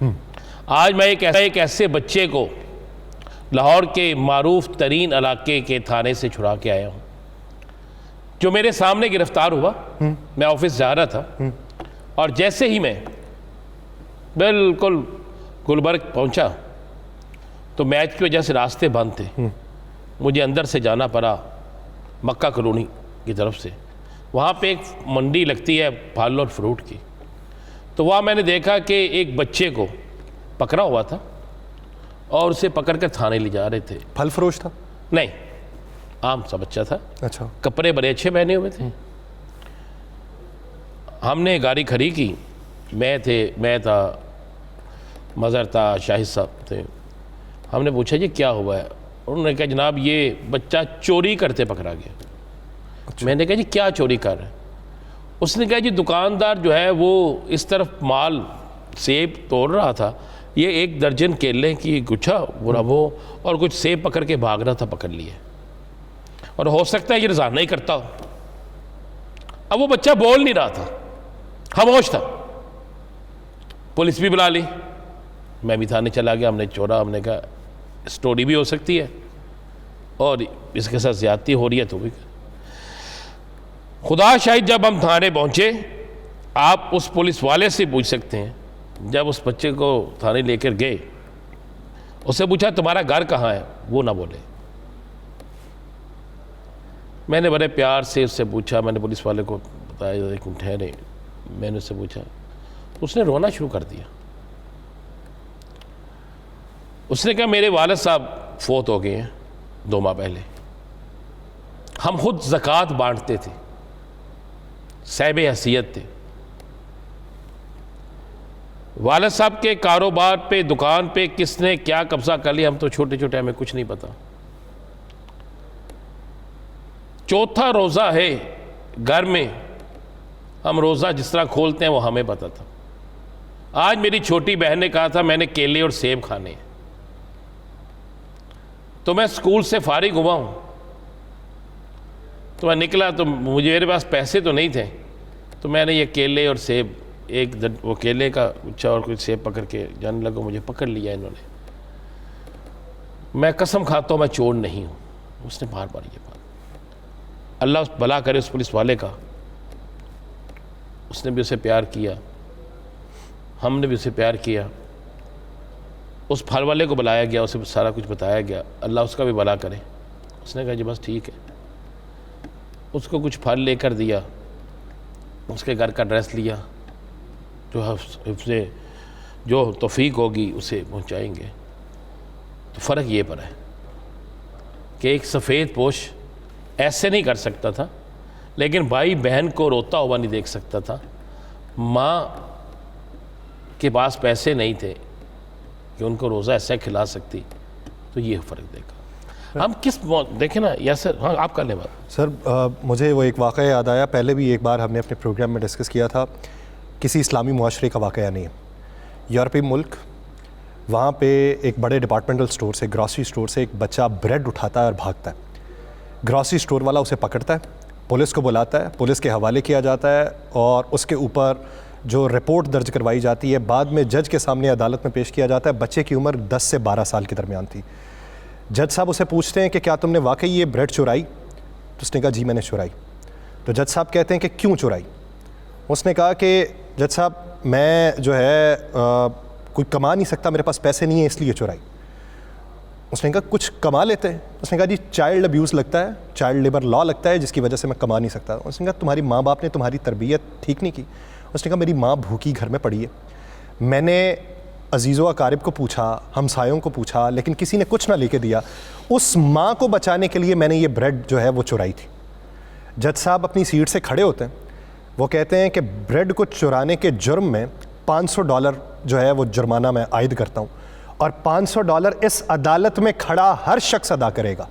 आज मैं एक ऐसे बच्चे को लाहौर के मारूफ तरीन इलाके के थाने से छुड़ा के आया हूँ, जो मेरे सामने गिरफ्तार हुआ। मैं ऑफिस जा रहा था और जैसे ही मैं बिल्कुल गुलबर्ग पहुंचा तो मैच की वजह से रास्ते बंद थे। मुझे अंदर से जाना पड़ा मक्का कॉलोनी की तरफ से। वहाँ पे एक मंडी लगती है फल और फ्रूट की, तो वहाँ मैंने देखा कि एक बच्चे को पकड़ा हुआ था और उसे पकड़ कर थाने ले जा रहे थे। फल फरोश था? नहीं, आम सा बच्चा था। अच्छा। कपड़े बड़े अच्छे पहने हुए थे। हमने गाड़ी खड़ी की, मैं था, मज़हर था, शाहिद साहब थे। हमने पूछा जी क्या हुआ है? उन्होंने कहा जनाब ये बच्चा चोरी करते पकड़ा गया। अच्छा। मैंने कहा जी क्या चोरी कर रहे हैं? उसने कहा जी दुकानदार जो है वो इस तरफ माल सेब तोड़ रहा था, ये 1 दर्जन केले की गुच्छा बुरा वो और कुछ सेब पकड़ के भाग रहा था, पकड़ लिए। और हो सकता है ये रज़ा नहीं करता हो। अब वो बच्चा बोल नहीं रहा था, खामोश था। पुलिस भी बुला ली, मैं भी थाने चला गया। हमने छोड़ा, हमने कहा स्टोरी भी हो सकती है और इसके साथ ज्यादती हो रही है तो भी। खुदा शाहिद जब हम थाने पहुंचे, आप उस पुलिस वाले से पूछ सकते हैं, जब उस बच्चे को थाने लेकर गए, उससे पूछा तुम्हारा घर कहाँ है? वो ना बोले। मैंने बड़े प्यार से उससे पूछा, मैंने पुलिस वाले को बताया, एक ठहरे, मैंने उससे पूछा, उसने रोना शुरू कर दिया। उसने कहा मेरे वालिद साहब फोत हो गए हैं 2 माह पहले। हम खुद ज़कात बांटते थे, साहिब हैसियत थे। वालिद साहब के कारोबार पे, दुकान पे किसने क्या कब्जा कर लिया हम तो छोटे छोटे, हमें कुछ नहीं पता। चौथा रोज़ा है घर में, हम रोज़ा जिस तरह खोलते हैं वो हमें पता था। आज मेरी छोटी बहन ने कहा था मैंने केले और सेब खाने हैं, तो मैं स्कूल से फारिग हुआ हूँ, तो मैं निकला तो मेरे पास पैसे तो नहीं थे, तो मैंने ये केले और सेब, वो केले का गुच्छा और कुछ सेब पकड़ के जाने लगा। मुझे पकड़ लिया इन्होंने। मैं कसम खाता हूँ मैं चोर नहीं हूँ। उसने बार बार ये बात, अल्लाह भला करे उस पुलिस वाले का, उसने भी उसे प्यार किया, हमने भी उसे प्यार किया। उस फल वाले को बुलाया गया, उसे सारा कुछ बताया गया, अल्लाह उसका भी भला करे। उसने कहा जी बस ठीक है। उसको कुछ फल लेकर दिया, उसके घर का एड्रेस लिया, जो तौफीक होगी उसे पहुंचाएंगे। तो फ़र्क ये पड़ा है कि एक सफ़ेद पोश ऐसे नहीं कर सकता था, लेकिन भाई बहन को रोता हुआ नहीं देख सकता था। माँ के पास पैसे नहीं थे कि उनको रोज़ा ऐसा खिला सकती, तो ये फ़र्क देखा। हम किस देखें ना या सर। हाँ आप कर लें बात। सर मुझे वो एक वाक़या याद आया, पहले भी एक बार हमने अपने प्रोग्राम में डिस्कस किया था। किसी इस्लामी मुआशरे का वाक़या नहीं है, यूरोपीय मुल्क, वहाँ पे एक बड़े डिपार्टमेंटल स्टोर से, ग्रॉसरी स्टोर से एक बच्चा ब्रेड उठाता है और भागता है। ग्रॉसरी स्टोर वाला उसे पकड़ता है, पुलिस को बुलाता है, पुलिस के हवाले किया जाता है और उसके ऊपर जो रिपोर्ट दर्ज करवाई जाती है, बाद में जज के सामने अदालत में पेश किया जाता है। बच्चे की उम्र 10 से 12 साल के दरमियान थी। जज साहब उसे पूछते हैं कि क्या तुमने वाकई ये ब्रेड चुराई? तो उसने कहा जी मैंने चुराई। तो जज साहब कहते हैं कि क्यों चुराई? उसने कहा कि जज साहब मैं जो है कोई कमा नहीं सकता, मेरे पास पैसे नहीं है इसलिए चुराई। उसने कहा कुछ कमा लेते हैं? उसने कहा जी चाइल्ड अब्यूज़ लगता है, चाइल्ड लेबर लॉ लगता है जिसकी वजह से मैं कमा नहीं सकता। उसने कहा तुम्हारी माँ बाप ने तुम्हारी तरबियत ठीक नहीं की? उसने कहा मेरी माँ भूखी घर में पड़ी है, मैंने अजीज़ो अकारिब को पूछा, हमसायों को पूछा, लेकिन किसी ने कुछ ना लेके दिया। उस माँ को बचाने के लिए मैंने ये ब्रेड जो है वो चुराई थी। जज साहब अपनी सीट से खड़े होते हैं, वो कहते हैं कि ब्रेड को चुराने के जुर्म में $500 जो है वो जुर्माना मैं आयद करता हूँ और $500 इस अदालत में खड़ा हर शख्स अदा करेगा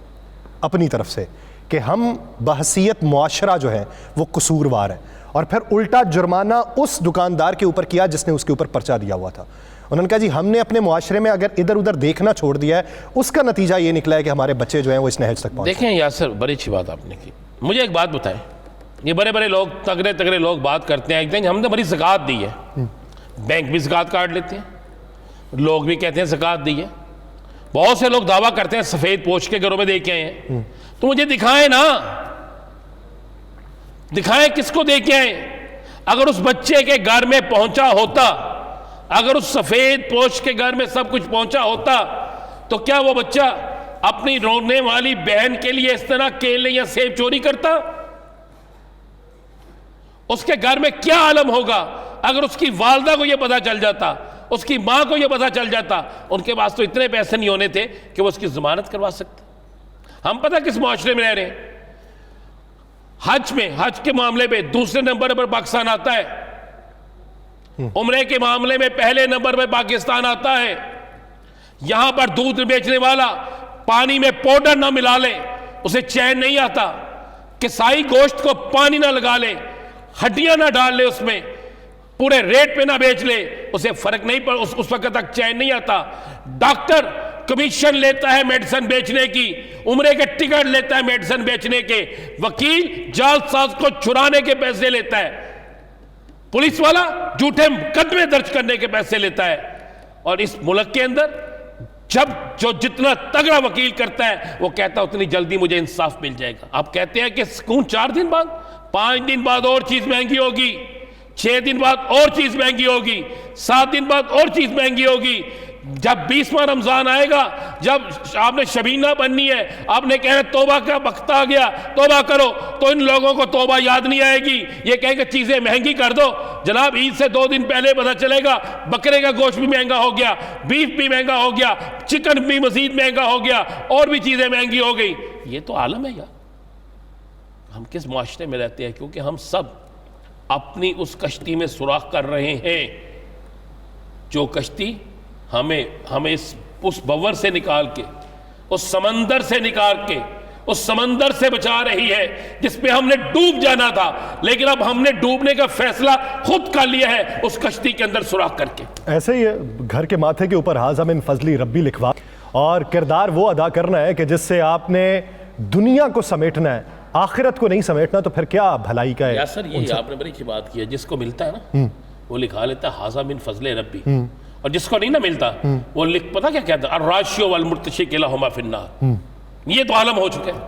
अपनी तरफ से कि हम बहसीयत मुआशरा जो है वो कसूरवार है। और फिर उल्टा जुर्माना उस दुकानदार के ऊपर किया जिसने उसके ऊपर पर्चा दिया हुआ था। उन्होंने कहा जी हमने अपने मुआशरे में अगर इधर उधर देखना छोड़ दिया है, उसका नतीजा ये निकला है कि हमारे बच्चे जो हैं वो इस नहज तक पहुंचे। देखें यासर, बड़ी अच्छी बात आपने की। मुझे एक बात बताएं, ये बड़े बड़े लोग, तगड़े तगड़े लोग बात करते हैं, हमने बड़ी ज़कात दी है, बैंक भी ज़कात काट लेते हैं, लोग भी कहते हैं ज़कात दी है। बहुत से लोग दावा करते हैं सफ़ेद पोश के घरों में दे के आए हैं। तो मुझे दिखाएं ना, दिखाएं किसको दे के आए। अगर उस बच्चे के घर में पहुंचा होता, अगर उस सफ़ेद पोश के घर में सब कुछ पहुंचा होता, तो क्या वो बच्चा अपनी रोने वाली बहन के लिए इस तरह केले या सेब चोरी करता? उसके घर में क्या आलम होगा अगर उसकी वालदा को यह पता चल जाता, उसकी मां को यह पता चल जाता। उनके पास तो इतने पैसे नहीं होने थे कि वो उसकी जमानत करवा सकते। हम पता किस माशरे में रह रहे हैं? हज में, हज के मामले में दूसरे नंबर पर पाकिस्तान आता है। उम्रे के मामले में पहले नंबर पर पाकिस्तान आता है। यहां पर दूध बेचने वाला पानी में पाउडर ना मिला ले, उसे चैन नहीं आता। किसाई गोश्त को पानी ना लगा ले, हड्डियां ना डाल ले, उसमें पूरे रेट पे ना बेच ले, उसे फर्क नहीं पड़, उस वक्त तक चैन नहीं आता। डॉक्टर कमीशन लेता है मेडिसिन बेचने की, उम्रे के टिकट लेता है मेडिसिन बेचने के, वकील जालसाज को छुड़ाने के पैसे लेता है, पुलिस वाला झूठे मुकदमे दर्ज करने के पैसे लेता है। और इस मुल्क के अंदर जब जो जितना तगड़ा वकील करता है वो कहता है उतनी जल्दी मुझे इंसाफ मिल जाएगा। आप कहते हैं कि सुकून 4 दिन बाद, 5 दिन बाद और चीज महंगी होगी, 6 दिन बाद और चीज महंगी होगी, 7 दिन बाद और चीज महंगी होगी। जब 20वां रमजान आएगा, जब आपने शबीना बननी है, आपने कहना तौबा का वक्त आ गया, तौबा करो, तो इन लोगों को तौबा याद नहीं आएगी। ये कहेंगे चीजें महंगी कर दो। जनाब ईद से 2 दिन पहले पता चलेगा बकरे का गोश्त भी महंगा हो गया, बीफ भी महंगा हो गया, चिकन भी मजीद महंगा हो गया, और भी चीजें महंगी हो गई। ये तो आलम है यार, हम किस माशरे में रहते हैं? क्योंकि हम सब अपनी उस कश्ती में सुराख कर रहे हैं जो कश्ती हमें उस बवर से निकाल के, उस समंदर से निकाल के, उस समंदर से बचा रही है जिसपे हमने डूब जाना था। लेकिन अब हमने डूबने का फैसला खुद कर लिया है उस कश्ती के अंदर सुराख करके। ऐसे ही घर के माथे के ऊपर हाज़ा मिन फजली रब्बी लिखवा, और किरदार वो अदा करना है कि जिससे आपने दुनिया को समेटना है, आखिरत को नहीं समेटना। तो फिर क्या भलाई का है? या सर ये आपने बड़ी अच्छी बात की है। जिसको मिलता है ना वो लिखा लेता है हाज़ा मिन फजले रब्बी, और जिसको नहीं ना मिलता वो लिख, पता क्या कहता है, अर्राशियो वल मुर्तशिकिला हुमा फिन्नार। ये तो आलम हो चुके हैं।